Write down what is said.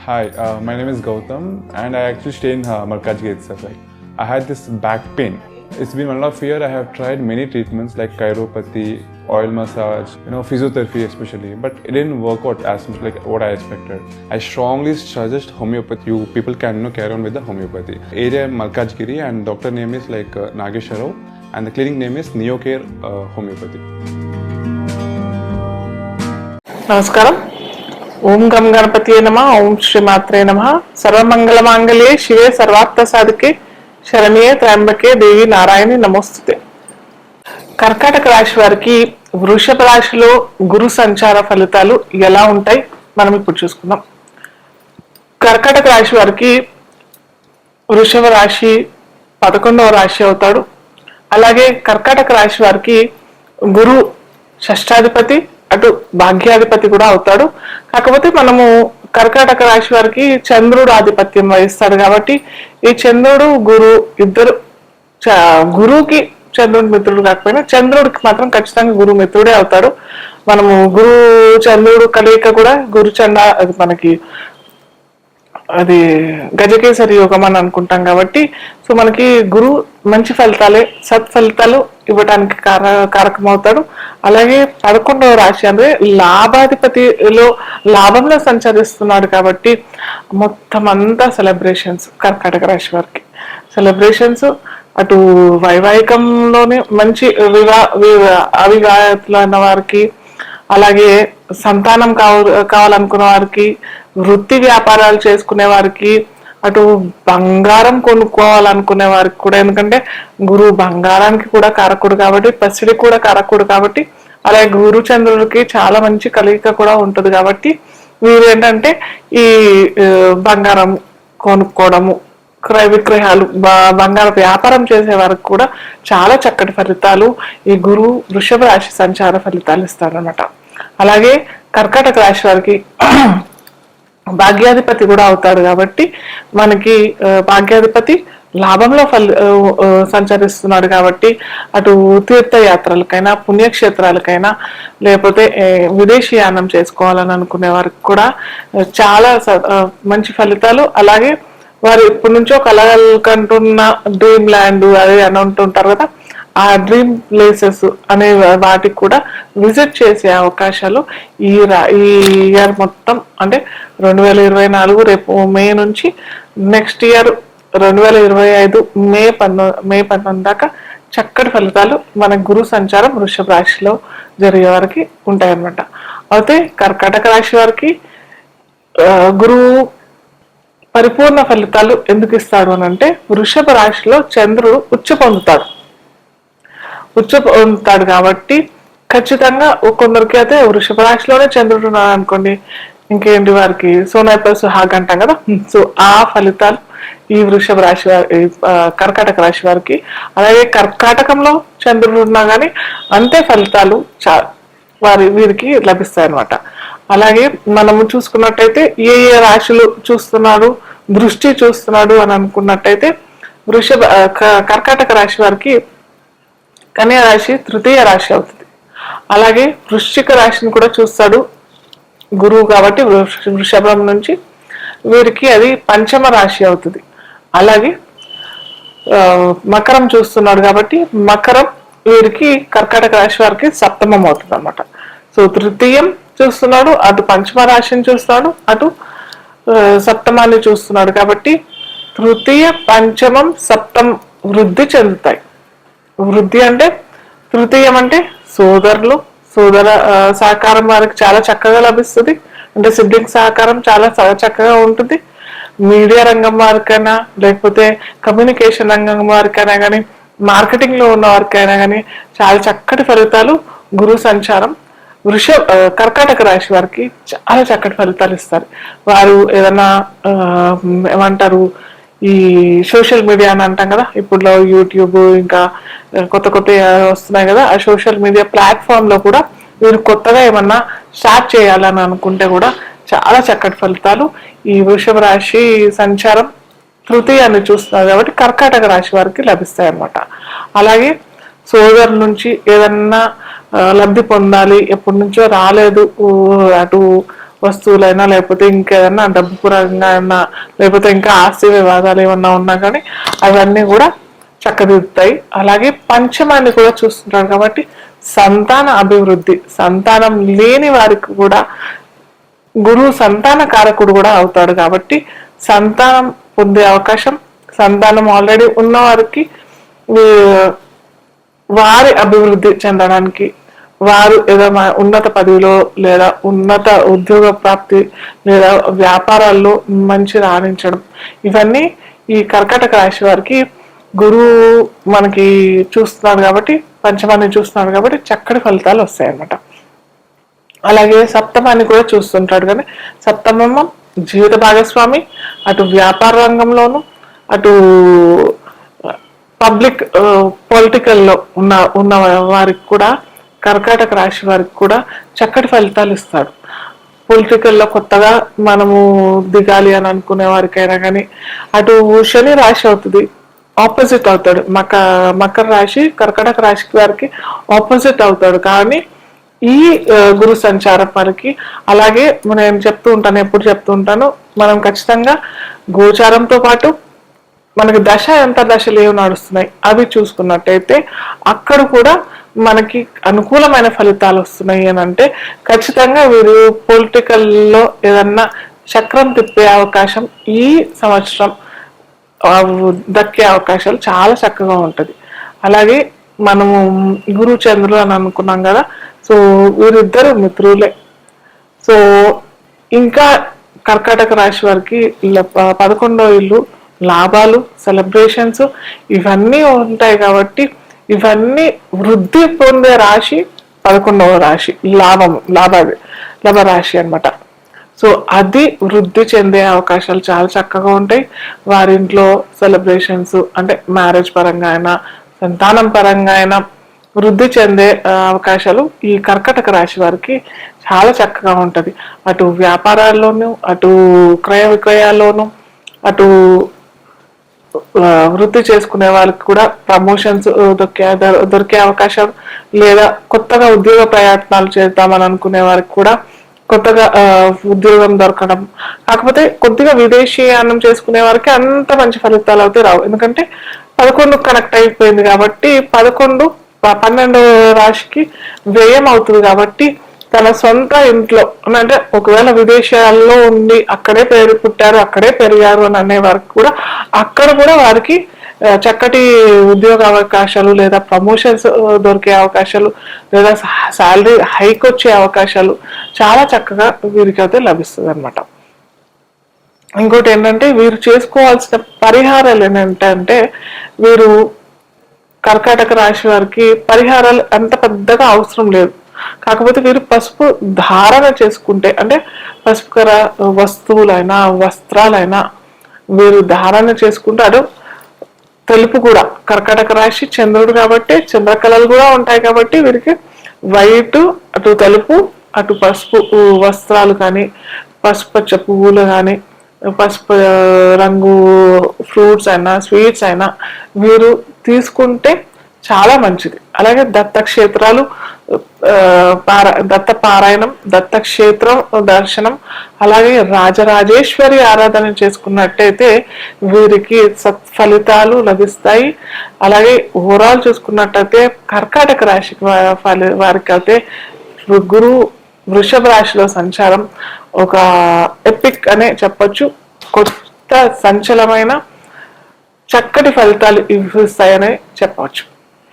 Hi, my name is Gautam and I actually stay in Malkajgiri itself. I had this back pain. It's been 1.5 years. I have tried many treatments like chiropathy, oil massage, physiotherapy especially, but it didn't work out as much like what I expected. I strongly suggest homeopathy. You people can carry on with the homeopathy. Area Malkajgiri and doctor name is like Nageswar Rao and the clinic name is Neocare Homeopathy. నమస్కారం. ఓం గం గణపతి నమ. ఓం శ్రీ మాత్రే నమ. సర్వమంగళ మాంగళ్యే శివే సర్వార్థ సాధికే శరణ్యే త్రయంబకే దేవి నారాయణి నమోస్తుతే. కర్కాటక రాశి వారికి వృషభ రాశిలో గురు సంచార ఫలితాలు ఎలా ఉంటాయి మనం ఇప్పుడు చూసుకుందాం. కర్కాటక రాశి వారికి వృషభ రాశి 11వ రాశి అవుతాడు. అలాగే కర్కాటక రాశి వారికి గురు షష్టాధిపతి, అటు భాగ్యాధిపతి కూడా అవుతాడు. కాకపోతే మనము కర్కాటక రాశి వారికి చంద్రుడు ఆధిపత్యం వహిస్తాడు కాబట్టి ఈ చంద్రుడు గురు ఇద్దరు గురువుకి చంద్రుడి మిత్రుడు కాకపోయినా చంద్రుడికి మాత్రం ఖచ్చితంగా గురు మిత్రుడే అవుతాడు. మనము గురు చంద్రుడు కలయిక కూడా గురు చండ అది మనకి అది గజకేసరి యోగం అని అనుకుంటాం కాబట్టి సో మనకి గురు మంచి ఫలితాలే సత్ఫలితాలు ఇవ్వడానికి కారకమవుతాడు. అలాగే 11వ రాశి అంటే లాభాధిపతిలో లాభంలో సంచరిస్తున్నాడు కాబట్టి మొత్తం అంతా సెలబ్రేషన్స్ కర్కాటక రాశి వారికి. సెలబ్రేషన్స్ అటు వైవాహికంలోనే మంచి అవివాహితులైన వారికి, అలాగే సంతానం కావాలనుకున్న వారికి, వృత్తి వ్యాపారాలు చేసుకునే వారికి, అటు బంగారం కొనుక్కోవాలనుకునే వారికి కూడా, ఎందుకంటే గురువు బంగారానికి కూడా కారకుడు కాబట్టి, పసిడి కూడా కారకుడు కాబట్టి, అలాగే గురు చంద్రుడికి చాలా మంచి కలయిక కూడా ఉంటుంది కాబట్టి వీరు ఏంటంటే ఈ బంగారం కొనుక్కోవడము, క్రయ విక్రయాలు, బంగారం వ్యాపారం చేసే వారికి కూడా చాలా చక్కటి ఫలితాలు ఈ గురువు వృషభ రాశి సంచార ఫలితాలు ఇస్తారనమాట. అలాగే కర్కాటక రాశి వారికి భాగ్యాధిపతి కూడా అవుతాడు కాబట్టి మనకి భాగ్యాధిపతి లాభంలో సంచరిస్తున్నాడు కాబట్టి అటు తీర్థయాత్రలకైనా పుణ్యక్షేత్రాలకైనా లేకపోతే విదేశీయానం చేసుకోవాలని అనుకునే వారికి కూడా చాలా మంచి ఫలితాలు. అలాగే వారు ఇప్పటి నుంచో కలగలుకుంటున్న డ్రీమ్ ల్యాండ్ అది అని ఉంటుంటారు కదా, ఆ డ్రీమ్ ప్లేసెస్ అనే వాటికి కూడా విజిట్ చేసే అవకాశాలు ఈ ఇయర్ మొత్తం అంటే 2024 రేపు మే నుంచి నెక్స్ట్ ఇయర్ 2025 మే 19 దాకా చక్కటి ఫలితాలు మన గురు సంచారం వృషభ రాశిలో జరిగే వారికి ఉంటాయన్నమాట. అయితే కర్కాటక రాశి వారికి గురువు పరిపూర్ణ ఫలితాలు ఎందుకు ఇస్తాడు అని అంటే వృషభ రాశిలో చంద్రుడు ఉచ్చ పొందుతాడు కాబట్టి ఖచ్చితంగా కొందరికి అయితే వృషభ రాశిలోనే చంద్రుడు ఉన్నాడు అనుకోండి, ఇంకేంటి వారికి సోనాపై సుహాగ్ అంటాం కదా, సో ఆ ఫలితాలు ఈ వృషభ రాశి వారి కర్కాటక రాశి వారికి. అలాగే కర్కాటకంలో చంద్రుడు ఉన్నా కానీ అంతే ఫలితాలు వీరికి లభిస్తాయి అన్నమాట. అలాగే మనము చూసుకున్నట్టయితే ఏ రాశులు చూస్తున్నాడు, దృష్టి చూస్తున్నాడు అని అనుకున్నట్టయితే కర్కాటక రాశి వారికి కన్యా రాశి 3వ రాశి అవుతుంది. అలాగే వృశ్చిక రాశిని కూడా చూస్తాడు గురువు కాబట్టి వృషభం నుంచి వీరికి అది 5వ రాశి అవుతుంది. అలాగే మకరం చూస్తున్నాడు కాబట్టి మకరం వీరికి కర్కాటక రాశి వారికి 7వ అవుతుంది అన్నమాట. సో 3యం చూస్తున్నాడు, అటు 5వ రాశిని చూస్తున్నాడు, అటు 7వాన్ని చూస్తున్నాడు కాబట్టి 3య 5వం 7వం వృద్ధి చెందుతాయి. వృద్ధి అంటే 3యం అంటే సోదర సహకారం వారికి చాలా చక్కగా లభిస్తుంది. అంటే సిబ్లింగ్ సహకారం చాలా చక్కగా ఉంటుంది. మీడియా రంగం వారికైనా లేకపోతే కమ్యూనికేషన్ రంగం వారికైనా కానీ మార్కెటింగ్ లో ఉన్న వారికైనా కానీ చాలా చక్కటి ఫలితాలు గురు సంచారం కర్కాటక రాశి వారికి చాలా చక్కటి ఫలితాలు ఇస్తారు. వారు ఏదన్నా ఏమంటారు ఈ సోషల్ మీడియా అని అంటాం కదా, ఇప్పుడు యూట్యూబ్ ఇంకా కొత్త వస్తున్నాయి కదా, ఆ సోషల్ మీడియా ప్లాట్ఫామ్ లో కూడా వీరు కొత్తగా ఏమన్నా స్టార్ట్ చేయాలని అనుకుంటే కూడా చాలా చక్కటి ఫలితాలు ఈ వృషభ రాశి సంచారం 3యాన్ని చూస్తున్నారు కాబట్టి కర్కాటక రాశి వారికి లభిస్తాయి అన్నమాట. అలాగే సోదరు నుంచి ఏదన్నా లబ్ధి పొందాలి, ఎప్పటి నుంచో రాలేదు, అటు వస్తువులైనా లేకపోతే ఇంకేదన్నా డబ్బు పరంగా అయినా లేకపోతే ఇంకా ఆస్తి వివాదాలు ఏమన్నా ఉన్నా కానీ అవన్నీ కూడా చక్కదిద్దుతాయి. అలాగే పంచమాన్ని కూడా చూస్తుంటారు కాబట్టి సంతాన అభివృద్ధి, సంతానం లేని వారికి కూడా గురువు సంతాన కారకుడు కూడా అవుతాడు కాబట్టి సంతానం పొందే అవకాశం, సంతానం ఆల్రెడీ ఉన్న వారికి వారి అభివృద్ధి చెందడానికి, వారు ఏదైనా ఉన్నత పదవిలో లేదా ఉన్నత ఉద్యోగ ప్రాప్తి లేదా వ్యాపారాల్లో మంచి రాణించడం, ఇవన్నీ ఈ కర్కాటక రాశి వారికి గురువు మనకి చూస్తున్నాడు కాబట్టి, పంచమాన్ని చూస్తున్నాడు కాబట్టి చక్కటి ఫలితాలు వస్తాయి అన్నమాట. అలాగే సప్తమాన్ని కూడా చూస్తుంటాడు కానీ సప్తమం జీవిత భాగస్వామి, అటు వ్యాపార రంగంలోను అటు పబ్లిక్ పొలిటికల్లో ఉన్న వారికి కూడా కర్కాటక రాశి వారికి కూడా చక్కటి ఫలితాలు ఇస్తాడు. పొలిటికల్లో కొత్తగా మనము దిగాలి అని అనుకునే వారికైనా కానీ అటు శని రాశి అవుతుంది, ఆపోజిట్ అవుతాడు. మకర రాశి కర్కాటక రాశి వారికి ఆపోజిట్ అవుతాడు. కానీ ఈ గురు సంచారం మనకి అలాగే నేను చెప్తూ ఉంటాను, ఎప్పుడు చెప్తూ ఉంటాను, మనం ఖచ్చితంగా గోచారంతో పాటు మనకి ఎంత దశలు ఏమి నడుస్తున్నాయి అవి చూసుకున్నట్టయితే అక్కడ కూడా మనకి అనుకూలమైన ఫలితాలు వస్తున్నాయి అని అంటే ఖచ్చితంగా వీరు పొలిటికల్లో ఏదన్నా చక్రం తిప్పే అవకాశం ఈ సంవత్సరం దక్కే అవకాశాలు చాలా చక్కగా ఉంటుంది. అలాగే మనము గురు చంద్రులు అని అనుకున్నాం కదా, సో వీరిద్దరు మిత్రులే. సో ఇంకా కర్కాటక రాశి వారికి 11వ ఇల్లు లాభాలు, సెలబ్రేషన్స్ ఇవన్నీ ఉంటాయి కాబట్టి ఇవన్నీ వృద్ధి పొందే రాశి 11వ రాశి, లాభ రాశి అన్నమాట. సో అది వృద్ధి చెందే అవకాశాలు చాలా చక్కగా ఉంటాయి. వారింట్లో సెలబ్రేషన్స్ అంటే మ్యారేజ్ పరంగా అయినా సంతానం పరంగా అయినా వృద్ధి చెందే అవకాశాలు ఈ కర్కాటక రాశి వారికి చాలా చక్కగా ఉంటది. అటు వ్యాపారాల్లోనూ అటు క్రయ విక్రయాల్లోనూ అటు వృద్ధి చేసుకునే వాళ్ళకి కూడా ప్రమోషన్స్ దొరికే అవకాశం, లేదా కొత్తగా ఉద్యోగ ప్రయత్నాలు చేద్దామని అనుకునే వారికి కూడా కొత్తగా ఉద్యోగం దొరకడం. కాకపోతే కొద్దిగా విదేశీయానం చేసుకునే వారికి అంత మంచి ఫలితాలు అయితే రావు, ఎందుకంటే 11 కనెక్ట్ అయిపోయింది కాబట్టి 12వ రాశికి వ్యయం అవుతుంది కాబట్టి తన సొంత ఇంట్లో అంటే ఒకవేళ విదేశాల్లో ఉండి అక్కడే పుట్టారు అక్కడే పెరిగారు అని అనే వారికి కూడా అక్కడ కూడా వారికి చక్కటి ఉద్యోగ అవకాశాలు లేదా ప్రమోషన్స్ దొరికే అవకాశాలు లేదా శాలరీ హైక్ వచ్చే అవకాశాలు చాలా చక్కగా వీరికి అయితే లభిస్తుంది అనమాట. ఇంకోటి ఏంటంటే వీరు చేసుకోవాల్సిన పరిహారాలు ఏంటంటే వీరు కర్కాటక రాశి వారికి పరిహారాలు అంత పెద్దగా అవసరం లేదు. కాకపోతే వీరు పసుపు ధారణ చేసుకుంటే అంటే పసుపుకర వస్తువులైనా వస్త్రాలైనా వీరు ధారణ చేసుకుంటారు. తెలుపు కూడా కర్కాటక రాశి చంద్రుడు కాబట్టి చంద్రకళలు కూడా ఉంటాయి కాబట్టి వీరికి వైట్ అటు తెలుపు అటు పసుపు వస్త్రాలు కానీ పసుపచ్చ పువ్వులు కానీ పసుపు రంగు ఫ్రూట్స్ అయినా స్వీట్స్ అయినా వీరు తీసుకుంటే చాలా మంచిది. అలాగే దత్తక్షేత్రాలు దత్త పారాయణం, దత్తక్షేత్రం దర్శనం, అలాగే రాజరాజేశ్వరి ఆరాధన చేసుకున్నట్టయితే వీరికి సత్ఫలితాలు లభిస్తాయి. అలాగే ఓవరాల్ చూసుకున్నట్టయితే కర్కాటక రాశి వారికి అయితే గురు వృషభ రాశిలో సంచారం ఒక ఎపిక్ అనే చెప్పొచ్చు. కొత్త సంచలమైన చక్కటి ఫలితాలు ఇస్తాయని చెప్పవచ్చు.